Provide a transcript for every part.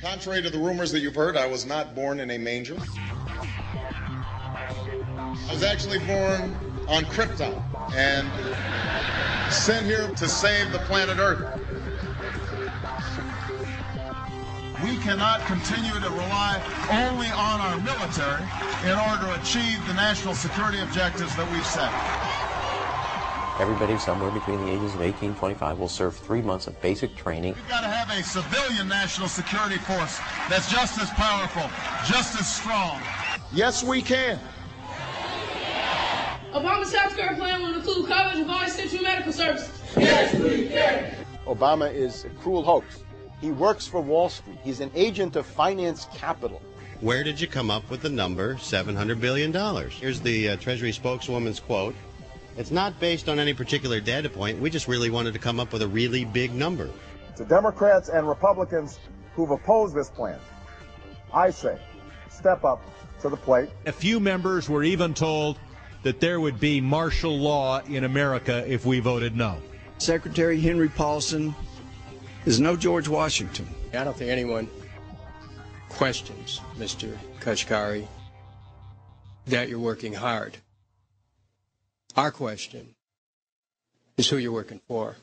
Contrary to the rumors that you've heard, I was not born in a manger. I was actually born on Krypton and sent here to save the planet Earth. We cannot continue to rely only on our military in order to achieve the national security objectives that we've set. Everybody somewhere between the ages of 18 and 25 will serve 3 months of basic training. We've got to have a civilian national security force that's just as powerful, just as strong. Yes, we can. Obama's healthcare plan will include coverage of all essential medical services. Yes, we can. Obama is a cruel hoax. He works for Wall Street. He's an agent of finance capital. Where did you come up with the number $700 billion? Here's the Treasury spokeswoman's quote. It's not based on any particular data point. We just really wanted to come up with a really big number. To Democrats and Republicans who've opposed this plan, I say, step up to the plate. A few members were even told that there would be martial law in America if we voted no. Secretary Henry Paulson is no George Washington. I don't think anyone questions, Mr. Kashkari, that you're working hard. Our question is who you're working for.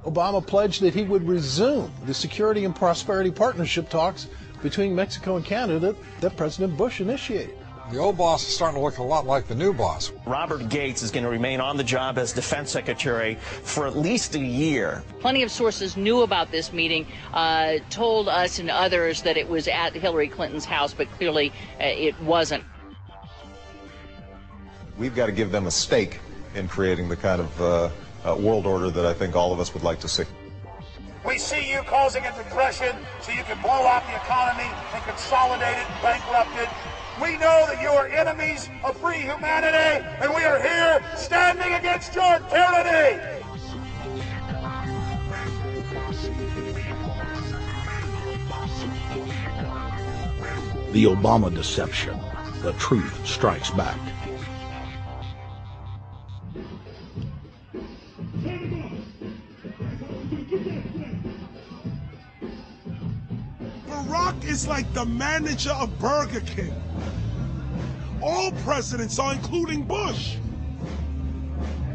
Obama pledged that he would resume the Security and Prosperity Partnership talks between Mexico and Canada that President Bush initiated. The old boss is starting to look a lot like the new boss. Robert Gates is going to remain on the job as defense secretary for at least a year. Plenty of sources knew about this meeting, told us and others that it was at Hillary Clinton's house, but clearly it wasn't. We've got to give them a stake in creating the kind of world order that I think all of us would like to see. We see you causing a depression so you can blow out the economy and consolidate it and bankrupt it. We know that you are enemies of free humanity, and we are here standing against your tyranny. The Obama deception. The truth strikes back. Barack is like the manager of Burger King. All presidents are, including Bush.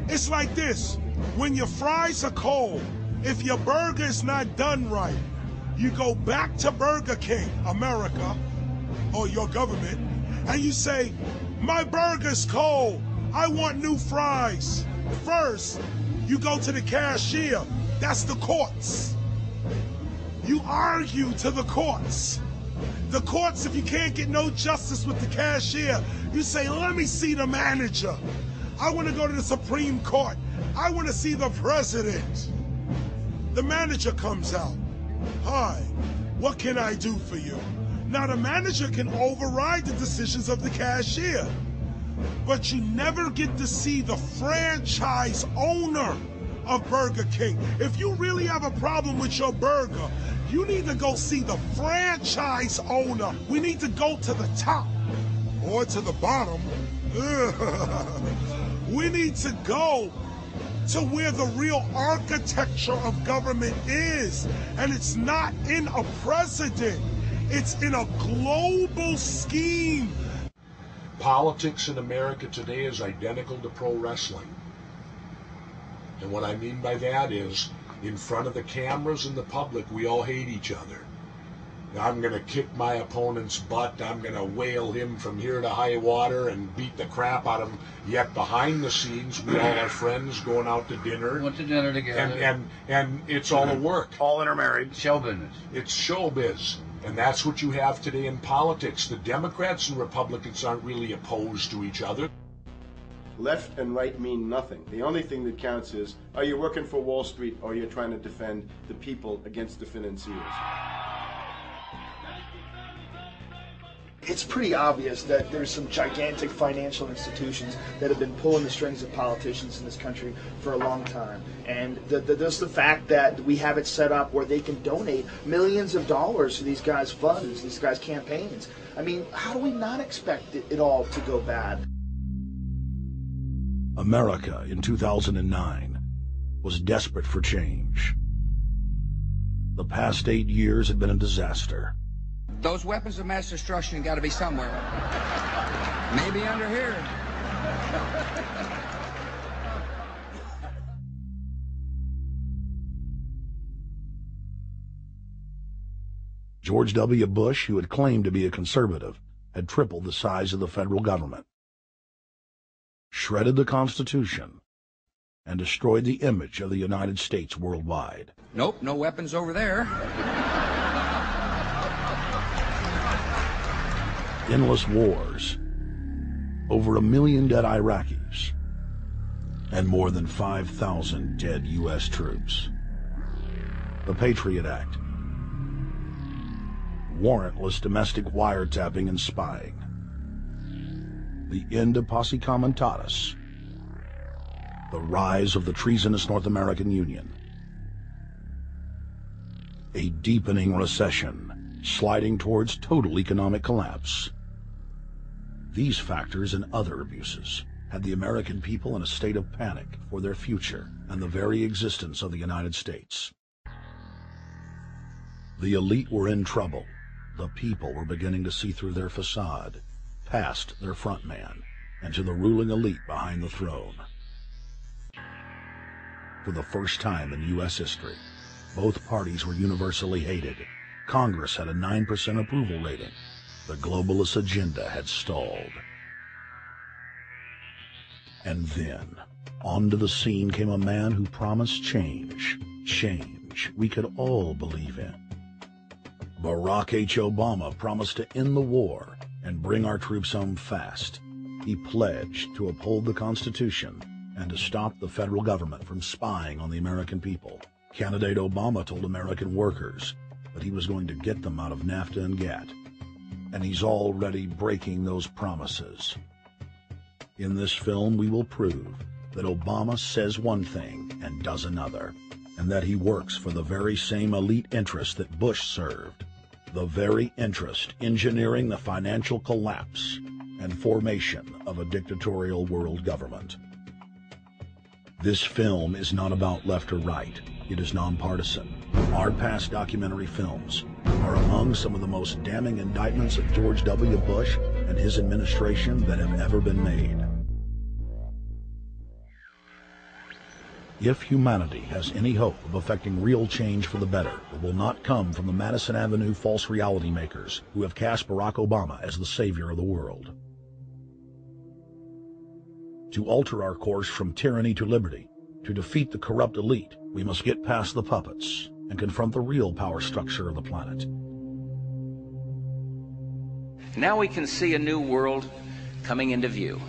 It's like this. When your fries are cold, if your burger is not done right, you go back to Burger King, America, or your government, and you say, my burger's cold. I want new fries. First, you go to the cashier. That's the courts. You argue to the courts. The courts, if you can't get no justice with the cashier, you say, let me see the manager. I want to go to the Supreme Court. I want to see the president. The manager comes out. Hi, what can I do for you? Now the manager can override the decisions of the cashier, but you never get to see the franchise owner of Burger King. If you really have a problem with your burger, you need to go see the franchise owner. We need to go to the top or to the bottom. We need to go to where the real architecture of government is. And it's not in a president. It's in a global scheme. Politics in America today is identical to pro wrestling. And what I mean by that is, in front of the cameras and the public, we all hate each other. I'm going to kick my opponent's butt. I'm going to whale him from here to high water and beat the crap out of him. Yet behind the scenes, we all are friends going out to dinner. Went to dinner together. And it's all a work. All intermarried. Show business. It's showbiz. And that's what you have today in politics. The Democrats and Republicans aren't really opposed to each other. Left and right mean nothing. The only thing that counts is, are you working for Wall Street or you're trying to defend the people against the financiers? It's pretty obvious that there's some gigantic financial institutions that have been pulling the strings of politicians in this country for a long time. And there's the fact that we have it set up where they can donate millions of dollars to these guys' funds, these guys' campaigns. I mean, how do we not expect it all to go bad? America in 2009 was desperate for change. The past 8 years had been a disaster. Those weapons of mass destruction got to be somewhere. Maybe under here. George W. Bush, who had claimed to be a conservative, had tripled the size of the federal government, shredded the Constitution, and destroyed the image of the United States worldwide. Nope, no weapons over there. Endless wars, over 1 million dead Iraqis, and more than 5,000 dead U.S. troops. The Patriot Act, warrantless domestic wiretapping and spying, the end of Posse Comitatus, the rise of the treasonous North American Union, a deepening recession sliding towards total economic collapse. These factors and other abuses had the American people in a state of panic for their future and the very existence of the United States. The elite were in trouble. The people were beginning to see through their facade, past their front man, and to the ruling elite behind the throne. For the first time in U.S. history, both parties were universally hated. Congress had a 9% approval rating. The globalist agenda had stalled. And then, onto the scene came a man who promised change. Change we could all believe in. Barack H. Obama promised to end the war and bring our troops home fast. He pledged to uphold the Constitution and to stop the federal government from spying on the American people. Candidate Obama told American workers that he was going to get them out of NAFTA and GATT, and he's already breaking those promises. In this film, we will prove that Obama says one thing and does another, and that he works for the very same elite interest that Bush served, the very interest engineering the financial collapse and formation of a dictatorial world government. This film is not about left or right. It is nonpartisan. Our past documentary films are among some of the most damning indictments of George W. Bush and his administration that have ever been made. If humanity has any hope of effecting real change for the better, it will not come from the Madison Avenue false reality makers who have cast Barack Obama as the savior of the world. To alter our course from tyranny to liberty, to defeat the corrupt elite, we must get past the puppets and confront the real power structure of the planet. Now we can see a new world coming into view.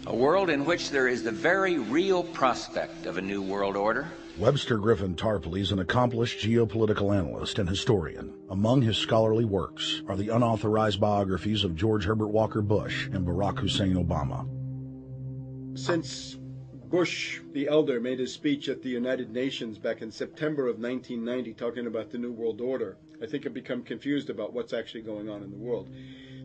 A world in which there is the very real prospect of a new world order. Webster Griffin Tarpley is an accomplished geopolitical analyst and historian. Among his scholarly works are the unauthorized biographies of George Herbert Walker Bush and Barack Hussein Obama. Since Bush the elder made his speech at the United Nations back in September of 1990 talking about the New World Order, I think I've become confused about what's actually going on in the world.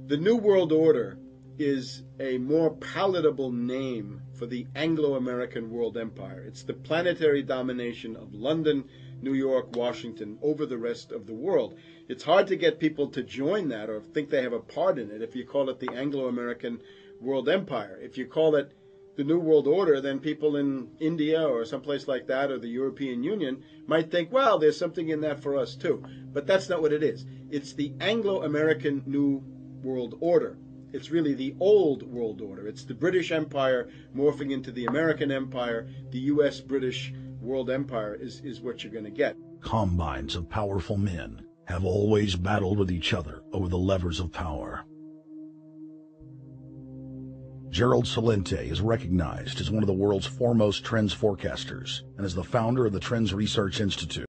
The New World Order is a more palatable name for the Anglo-American world empire. It's the planetary domination of London, New York, Washington over the rest of the world. It's hard to get people to join that or think they have a part in it if you call it the Anglo-American world empire. If you call it the New World Order, then people in India or someplace like that or the European Union might think, well, there's something in that for us too. But that's not what it is. It's the Anglo-American New World Order. It's really the old world order. It's the British Empire morphing into the American Empire. The U.S.-British world empire is what you're going to get. Combines of powerful men have always battled with each other over the levers of power. Gerald Celente is recognized as one of the world's foremost trends forecasters and is the founder of the Trends Research Institute.